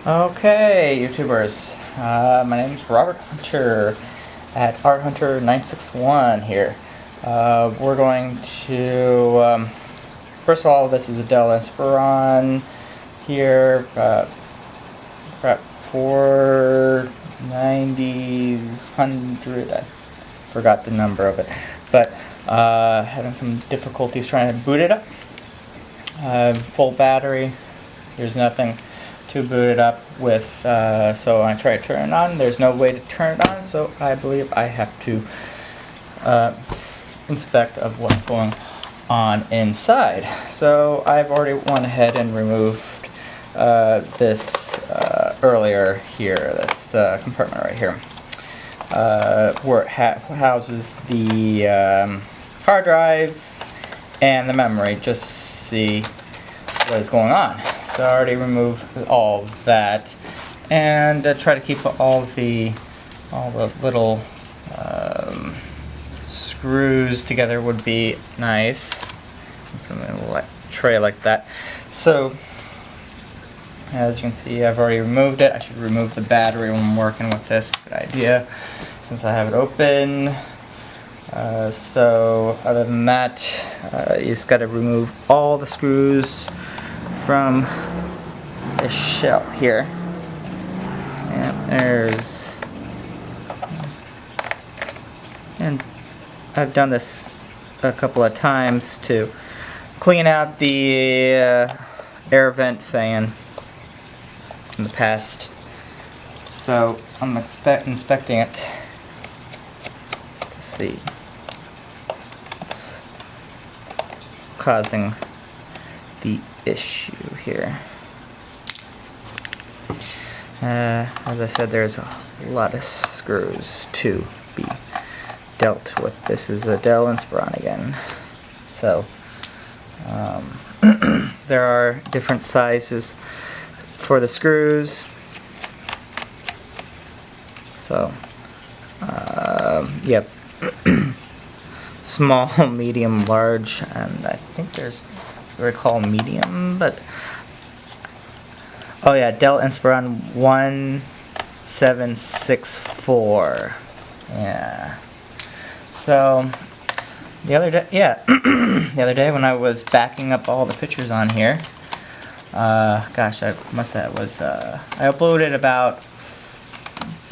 Okay, YouTubers. My name is Robert Hunter at ArtHunter961 here. We're going to, first of all, this is a Dell INSPIRON here, crap, 490, 100, I forgot the number of it, but having some difficulties trying to boot it up. Full battery, there's nothing to boot it up with, so I try to turn it on. There's no way to turn it on, so I believe I have to inspect of what's going on inside. So I've already went ahead and removed this earlier here, this compartment right here, where it houses the hard drive and the memory, just see what is going on. So I already removed all of that, and try to keep all the little screws together would be nice. Put them in a little tray like that. So as you can see, I've already removed it. I should remove the battery when I'm working with this. Good idea, since I have it open. So other than that, you just got to remove all the screws from this shell here. And I've done this a couple of times to clean out the air vent fan in the past. So I'm inspecting it to see what's causing the issue here. As I said, there's a lot of screws to be dealt with. This is a Dell INSPIRON again. So there are different sizes for the screws. So you have small, medium, large, and I think there's what I call medium, but oh yeah, Dell INSPIRON 1764. Yeah. So the other day, the other day when I was backing up all the pictures on here, gosh, I uploaded about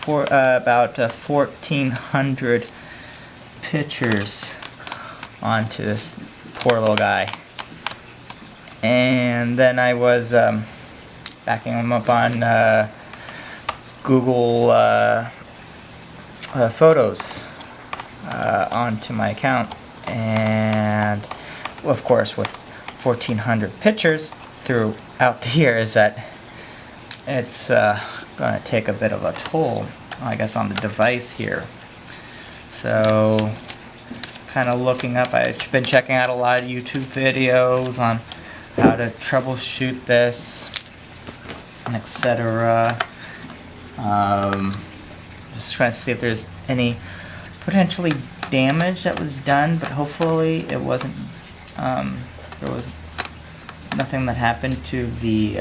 1,400 pictures onto this poor little guy. And then I was backing them up on Google Photos onto my account, and of course with 1,400 pictures throughout the years, that it's going to take a bit of a toll, I guess, on the device here. So kind of looking up, I've been checking out a lot of YouTube videos on how to troubleshoot this, and etc. Just trying to see if there's any potentially damage that was done, but hopefully it wasn't. There was nothing that happened to the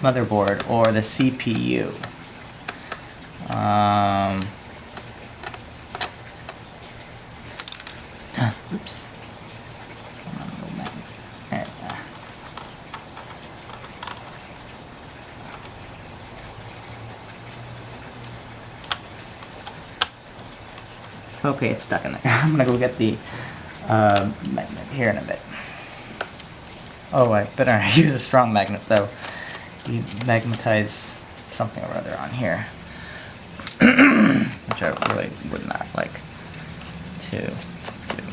motherboard or the CPU. Oops. Come on, little man. There we go. Okay, it's stuck in there. I'm gonna go get the magnet here in a bit. Oh, I better use a strong magnet though. You magnetize something or other on here, which I really would not like to do.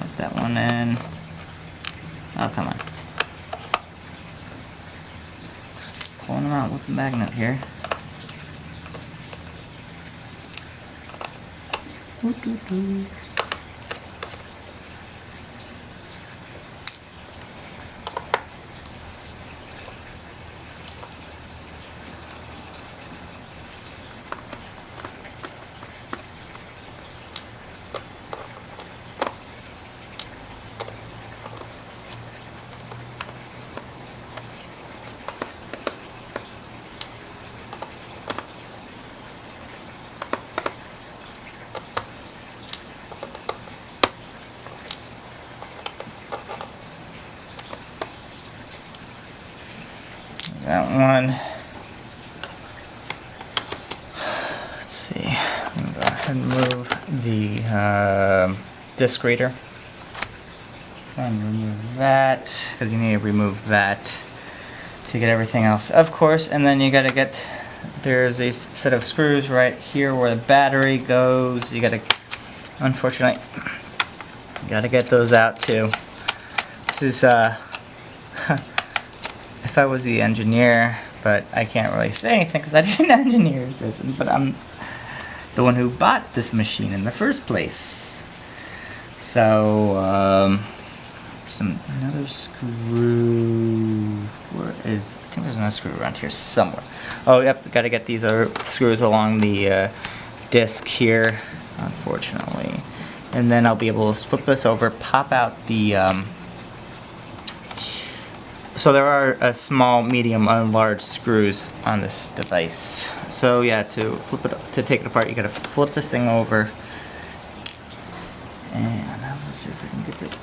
Let that one in. Oh, come on. Pulling around with the magnet here. that one. Let's see. I'm going to go ahead and move the disc reader. And remove that, because you need to remove that to get everything else, of course. And then you got to get, there's a set of screws right here where the battery goes. You got to, unfortunately, you got to get those out too. This is if I was the engineer, but I can't really say anything because I didn't engineer this, but I'm the one who bought this machine in the first place. So another screw. Where is? I think there's another screw around here somewhere. Oh, yep. Got to get these other screws along the disc here, unfortunately. And then I'll be able to flip this over, pop out the. So there are small, medium, and large screws on this device. So yeah, to take it apart, you got to flip this thing over. And let's see if I can get it.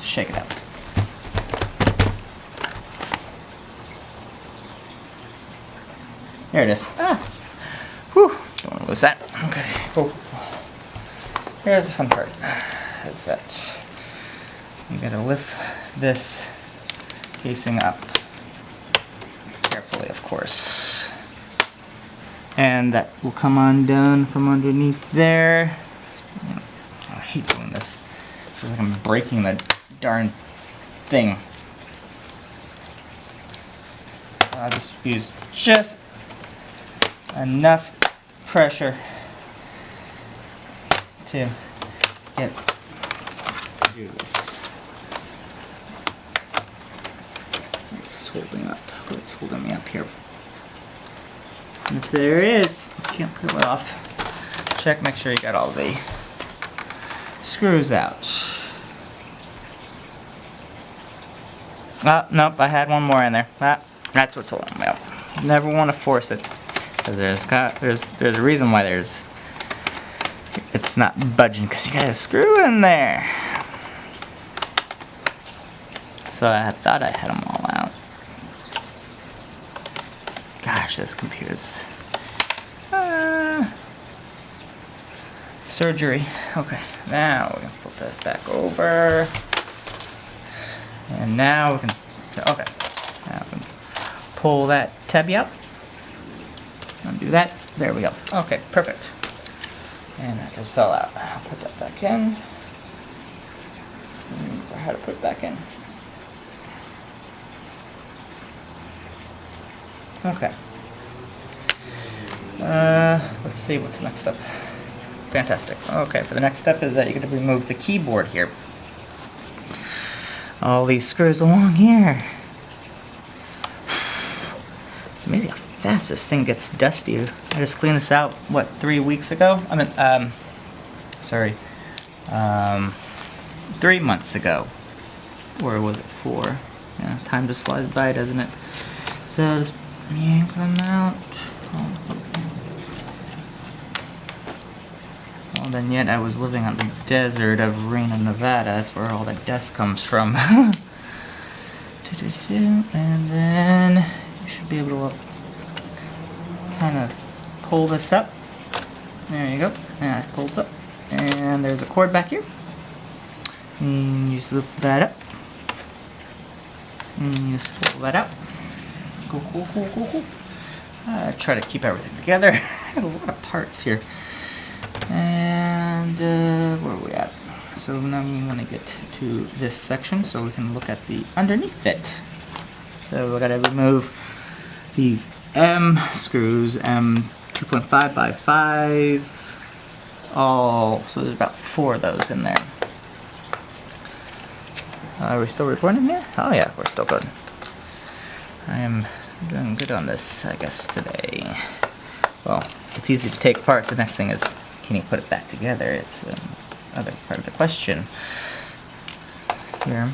Shake it out. There it is. Ah! Whew! Don't want to lose that. Okay. Oh. Here's the fun part. Is that you gotta lift this casing up. Carefully, of course. And that will come undone from underneath there. I hate doing this. I feel like I'm breaking the darn thing. I'll just use just enough pressure to do this. It's holding up. What's holding me up here? And if there is, you can't pull it off. Check, make sure you got all the screws out. Oh, nope, I had one more in there. That's what's holding me up. Never want to force it, because there's a reason why it's not budging, because you got a screw in there. So I thought I had them all out. Gosh, this computer's surgery. Okay, now we can flip that back over. And now we can, okay, now we can pull that tabby out. Undo that. There we go. Okay, perfect. And that just fell out. I'll put that back in. Remember how to put it back in. Okay. Let's see what's next up. Fantastic. Okay, for the next step is that you're going to remove the keyboard here. All these screws along here. It's amazing how fast this thing gets dusty. I just cleaned this out, what, 3 weeks ago? I mean, sorry. 3 months ago. Or was it 4? Yeah, time just flies by, doesn't it? So just yank them out. Well, then yet I was living on the desert of Reno, Nevada. That's where all that dust comes from. And then you should be able to kind of pull this up. There you go. And it pulls up. And there's a cord back here. And you just lift that up. And you just pull that out. Cool, cool, cool, cool, cool. Try to keep everything together. I have a lot of parts here. And where are we at? So now we want to get to this section so we can look at the underneath it. So we got to remove these M screws, M 2.5 by 5. So there's about 4 of those in there. Are we still recording here? Oh yeah, we're still good. I am doing good on this, I guess, today. Well, it's easy to take apart. The next thing is, can you put it back together, is the other part of the question here.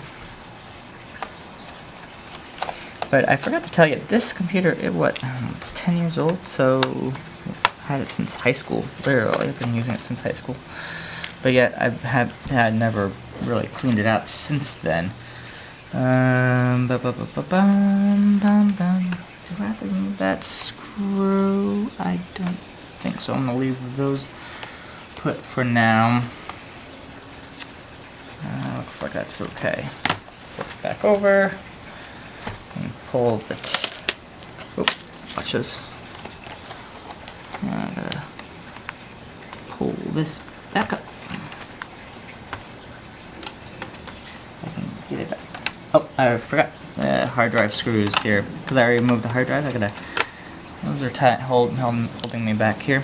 But I forgot to tell you, this computer, it's 10 years old, so I've had it since high school. Literally, I've been using it since high school. but yet had never really cleaned it out since then. Do I have to remove that screw? I don't think so. I'm gonna leave those put for now. Looks like that's okay. Flip it back over and pull the. Watch this. I'm gonna pull this back up. I can get it back. Oh, I forgot the hard drive screws here because I already moved the hard drive. Those are tight, holding me back here.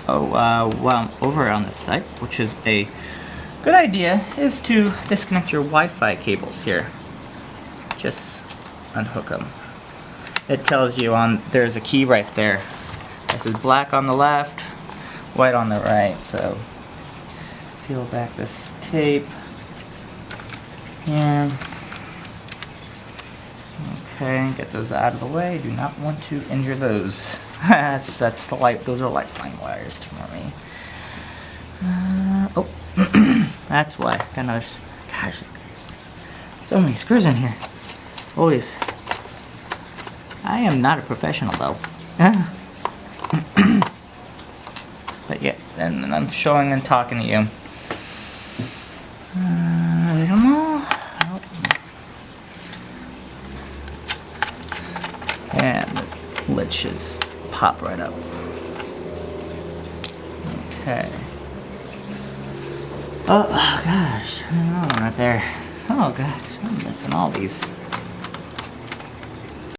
While I'm over on this site, which is a good idea, is to disconnect your Wi-Fi cables here. Just unhook them. It tells you there's a key right there. This is black on the left, white on the right. So peel back this tape. And okay, get those out of the way. Do not want to injure those. that's the light. Those are lifeline wires for me. Oh, that's why. Got another. Gosh, so many screws in here. Always. I am not a professional though. But yeah, and then I'm showing and talking to you. I don't know. And the lid should pop right up. Okay. Oh gosh, another one right there. Oh gosh, I'm missing all these.